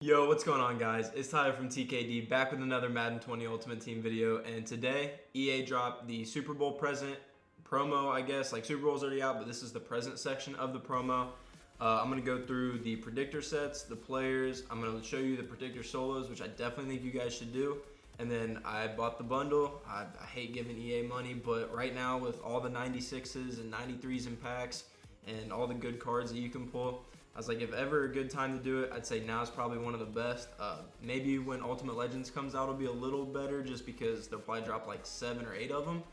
Yo, what's going on, guys? It's Tyler from TKD, back with another Madden 20 Ultimate Team video, and today EA dropped the Super Bowl present promo, I guess. Like, Super Bowl's already out, but this is the present section of the promo. I'm going to go through the predictor sets, the players. I'm going to show you the predictor solos, which I definitely think you guys should do. And then I bought the bundle. I hate giving EA money, but right now with all the 96s and 93s in packs and all the good cards that you can pull, I was like, if ever a good time to do it, I'd say now is probably one of the best. Maybe when Ultimate Legends comes out, it'll be a little better just because they'll probably drop like 7 or 8 of them.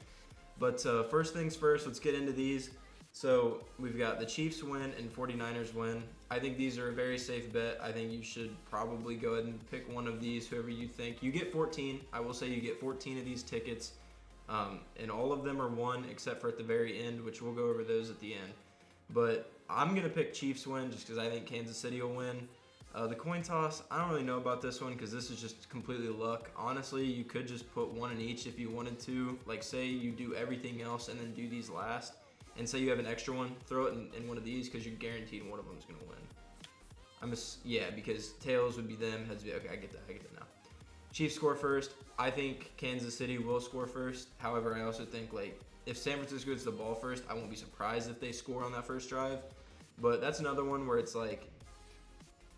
But first things first, let's get into these. So we've got the Chiefs win and 49ers win. I think these are a very safe bet. I think you should probably go ahead and pick one of these, whoever you think. You get 14. I will say you get 14 of these tickets. And all of them are won except for at the very end, which we'll go over those at the end. But I'm going to pick Chiefs win just because I think Kansas City will win. The coin toss, I don't really know about this one because this is just completely luck. Honestly, you could just put one in each if you wanted to. Like, say you do everything else and then do these last. And say you have an extra one, throw it in one of these because you're guaranteed one of them is going to win. Yeah, because tails would be them, heads would be, okay, I get that now. Chiefs score first. I think Kansas City will score first. However, I also think, like, if San Francisco gets the ball first, I won't be surprised if they score on that first drive. But that's another one where it's like,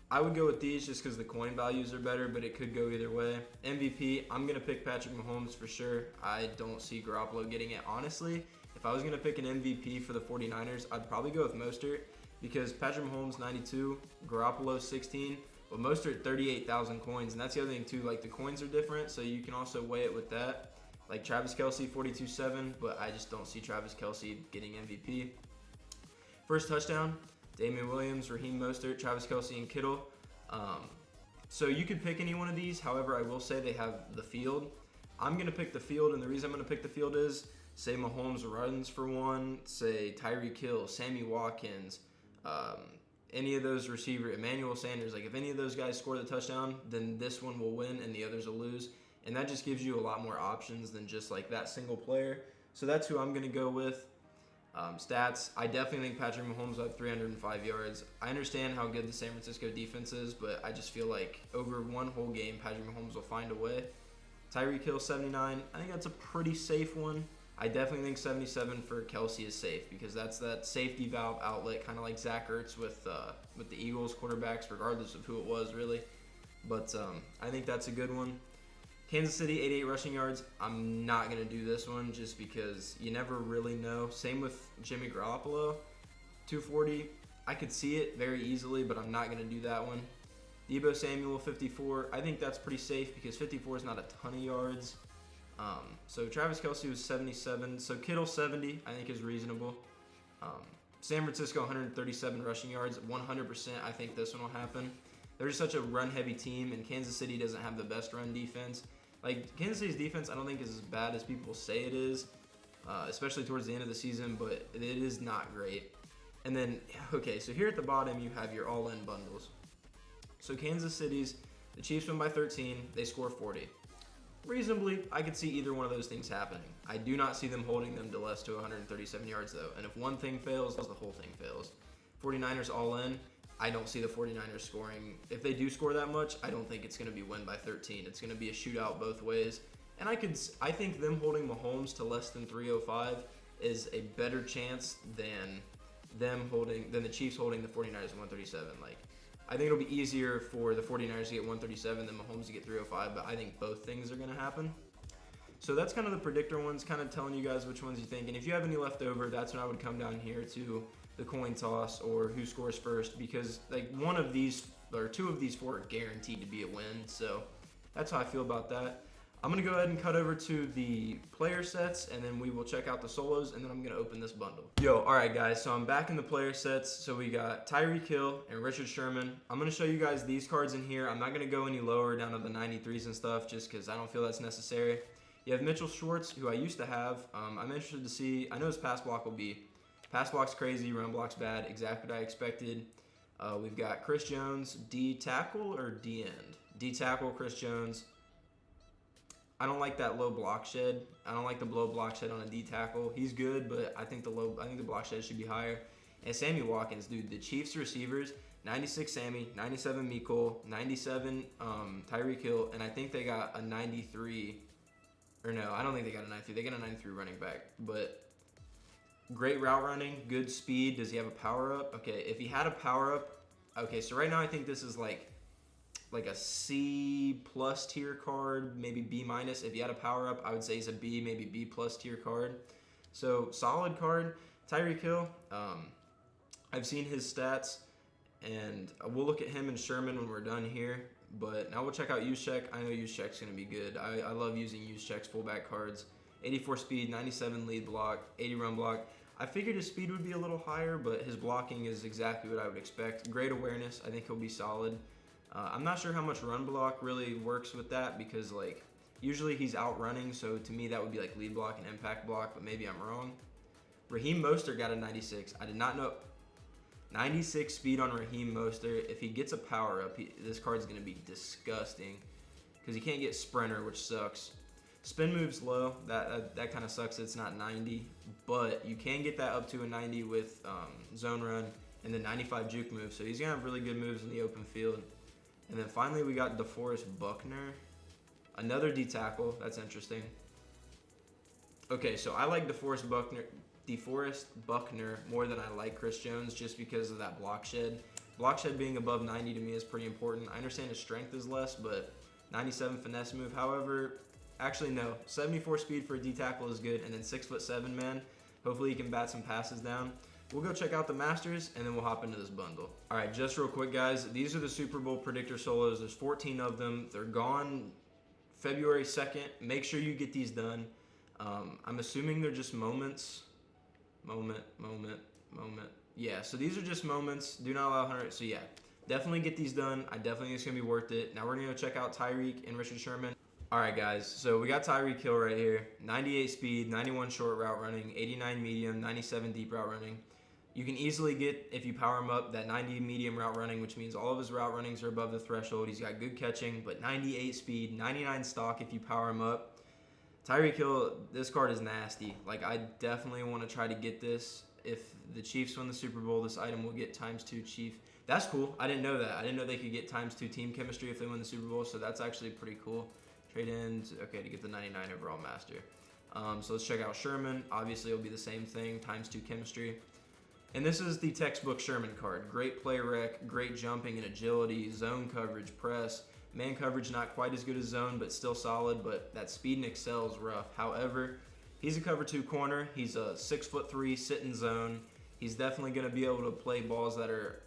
I would go with these just because the coin values are better, but it could go either way. MVP, I'm going to pick Patrick Mahomes for sure. I don't see Garoppolo getting it. Honestly, if I was going to pick an MVP for the 49ers, I'd probably go with Mostert because Patrick Mahomes 92, Garoppolo 16, but Mostert 38,000 coins. And that's the other thing too, like the coins are different, so you can also weigh it with that. Like Travis Kelce 42.7, but I just don't see Travis Kelce getting MVP. First touchdown, Damian Williams, Raheem Mostert, Travis Kelce, and Kittle. So you could pick any one of these. However, I will say they have the field. I'm going to pick the field, and the reason I'm going to pick the field is, say Mahomes runs for one, say Tyreek Hill, Sammy Watkins, any of those receivers, Emmanuel Sanders, like if any of those guys score the touchdown, then this one will win and the others will lose. And that just gives you a lot more options than just like that single player. So that's who I'm going to go with. Stats, I definitely think Patrick Mahomes will have 305 yards. I understand how good the San Francisco defense is, but I just feel like over one whole game, Patrick Mahomes will find a way. Tyreek Hill 79, I think that's a pretty safe one. I definitely think 77 for Kelce is safe because that's that safety valve outlet, kind of like Zach Ertz with the Eagles quarterbacks, regardless of who it was really. But I think that's a good one. Kansas City, 88 rushing yards. I'm not going to do this one just because you never really know. Same with Jimmy Garoppolo, 240. I could see it very easily, but I'm not going to do that one. Deebo Samuel, 54. I think that's pretty safe because 54 is not a ton of yards. So Travis Kelce was 77. So Kittle, 70, I think is reasonable. San Francisco, 137 rushing yards. 100%, I think this one will happen. They're just such a run-heavy team, and Kansas City doesn't have the best run defense. Like, Kansas City's defense, I don't think is as bad as people say it is, especially towards the end of the season, but it is not great. And then, okay, so here at the bottom, you have your all-in bundles. So Kansas City's, the Chiefs win by 13, they score 40. Reasonably, I could see either one of those things happening. I do not see them holding them to less to 137 yards, though. And if one thing fails, the whole thing fails. 49ers all in. I don't see the 49ers scoring. If they do score that much, I don't think it's going to be win by 13. It's going to be a shootout both ways. And I think them holding Mahomes to less than 305 is a better chance than the Chiefs holding the 49ers 137. Like, I think it'll be easier for the 49ers to get 137 than Mahomes to get 305, but I think both things are going to happen. So that's kind of the predictor ones, kind of telling you guys which ones you think. And if you have any left over, that's when I would come down here to the coin toss or who scores first, because like one of these or two of these four are guaranteed to be a win. So that's how I feel about that. I'm going to go ahead and cut over to the player sets, and then we will check out the solos, and then I'm going to open this bundle. Yo, all right, guys, so I'm back in the player sets. So we got Tyreek Hill and Richard Sherman. I'm going to show you guys these cards in here. I'm not going to go any lower down to the 93s and stuff just because I don't feel that's necessary. You have Mitchell Schwartz, who I used to have. I'm interested to see. I know his pass block will be. Pass block's crazy, run block's bad, exactly what I expected. We've got Chris Jones, D tackle or D end? D tackle, Chris Jones. I don't like that low block shed. I don't like the low block shed on a D tackle. He's good, but I think the block shed should be higher. And Sammy Watkins, dude, the Chiefs receivers, 96 Sammy, 97 Mecole, 97 Tyreek Hill, and I think they got a 93. Or no, I don't think they got a 93. They got a 93 running back. But great route running, good speed. Does he have a power up? Okay, if he had a power up, okay. So right now I think this is like a C plus tier card, maybe B minus. If he had a power up, I would say he's a B, maybe B plus tier card. So solid card. Tyreek Hill. I've seen his stats, and we'll look at him and Sherman when we're done here. But now we'll check out Juszczyk. I know Juszczyk's going to be good. I love using Juszczyk's fullback cards. 84 speed, 97 lead block, 80 run block. I figured his speed would be a little higher, but his blocking is exactly what I would expect. Great awareness. I think he'll be solid. I'm not sure how much run block really works with that because, like, usually he's out running, so to me that would be like lead block and impact block, but maybe I'm wrong. Raheem Mostert got a 96. I did not know. 96 speed on Raheem Mostert. If he gets a power up, this card's going to be disgusting because he can't get sprinter, which sucks. Spin move's low. That kind of sucks. It's not 90, but you can get that up to a 90 with zone run and the 95 juke move. So he's going to have really good moves in the open field. And then finally we got DeForest Buckner. Another D tackle. That's interesting. Okay, so I like DeForest Buckner more than I like Chris Jones just because of that block shed. Block shed being above 90 to me is pretty important. I understand his strength is less, but 97 finesse move. However, actually no, 74 speed for a D tackle is good, and then 6'7" man. Hopefully he can bat some passes down. We'll go check out the Masters, and then we'll hop into this bundle. All right, just real quick, guys. These are the Super Bowl predictor solos. There's 14 of them. They're gone February 2nd. Make sure you get these done. I'm assuming they're just moments. Moment. Yeah, so these are just moments. Do not allow 100. So yeah, definitely get these done. I definitely think it's going to be worth it. Now we're going to go check out Tyreek and Richard Sherman. All right, guys. So we got Tyreek Hill right here. 98 speed, 91 short route running, 89 medium, 97 deep route running. You can easily get, if you power him up, that 90 medium route running, which means all of his route runnings are above the threshold. He's got good catching, but 98 speed, 99 stock if you power him up. Tyreek Hill, this card is nasty. Like, I definitely want to try to get this. If the Chiefs win the Super Bowl, this item will get ×2 Chief. That's cool. I didn't know that. I didn't know they could get ×2 team chemistry if they win the Super Bowl, so that's actually pretty cool. Trade ins, okay, to get the 99 overall master. So let's check out Sherman. Obviously, it'll be the same thing, ×2 chemistry. And this is the textbook Sherman card. Great play rec, great jumping and agility, zone coverage, press. Man coverage not quite as good as zone, but still solid, but that speed and excel is rough. However, he's a cover 2 corner. He's a 6'3", sitting zone. He's definitely going to be able to play balls that are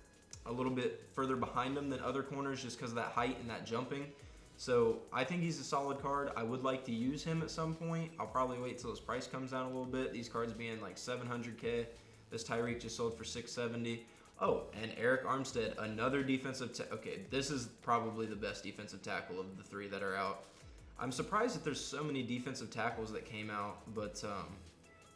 a little bit further behind him than other corners just because of that height and that jumping. So I think he's a solid card. I would like to use him at some point. I'll probably wait till his price comes down a little bit. These cards being like $700K. This Tyreek just sold for $670. Oh, and Eric Armstead, another defensive okay, this is probably the best defensive tackle of the 3 that are out. I'm surprised that there's so many defensive tackles that came out, but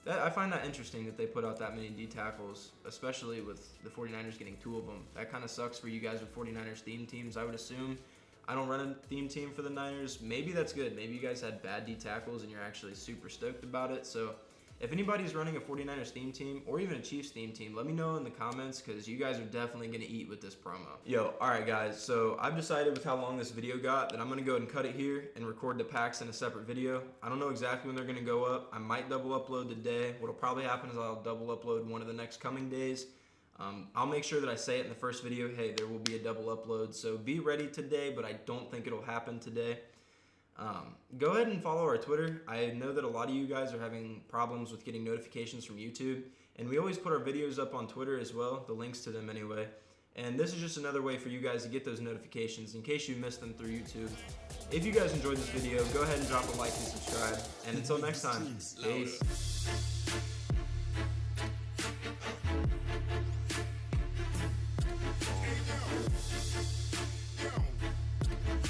I find that interesting that they put out that many D tackles, especially with the 49ers getting 2 of them. That kind of sucks for you guys with 49ers theme teams, I would assume. I don't run a theme team for the Niners. Maybe that's good. Maybe you guys had bad D tackles and you're actually super stoked about it. So if anybody's running a 49ers theme team or even a Chiefs theme team, let me know in the comments because you guys are definitely going to eat with this promo. Yo, all right, guys. So I've decided with how long this video got that I'm going to go ahead and cut it here and record the packs in a separate video. I don't know exactly when they're going to go up. I might double upload today. What'll probably happen is I'll double upload one of the next coming days. I'll make sure that I say it in the first video, hey, there will be a double upload. So be ready today, but I don't think it'll happen today. Go ahead and follow our Twitter. I know that a lot of you guys are having problems with getting notifications from YouTube, and we always put our videos up on Twitter as well, the links to them anyway. And this is just another way for you guys to get those notifications in case you missed them through YouTube. If you guys enjoyed this video, go ahead and drop a like and subscribe. And until next time, peace.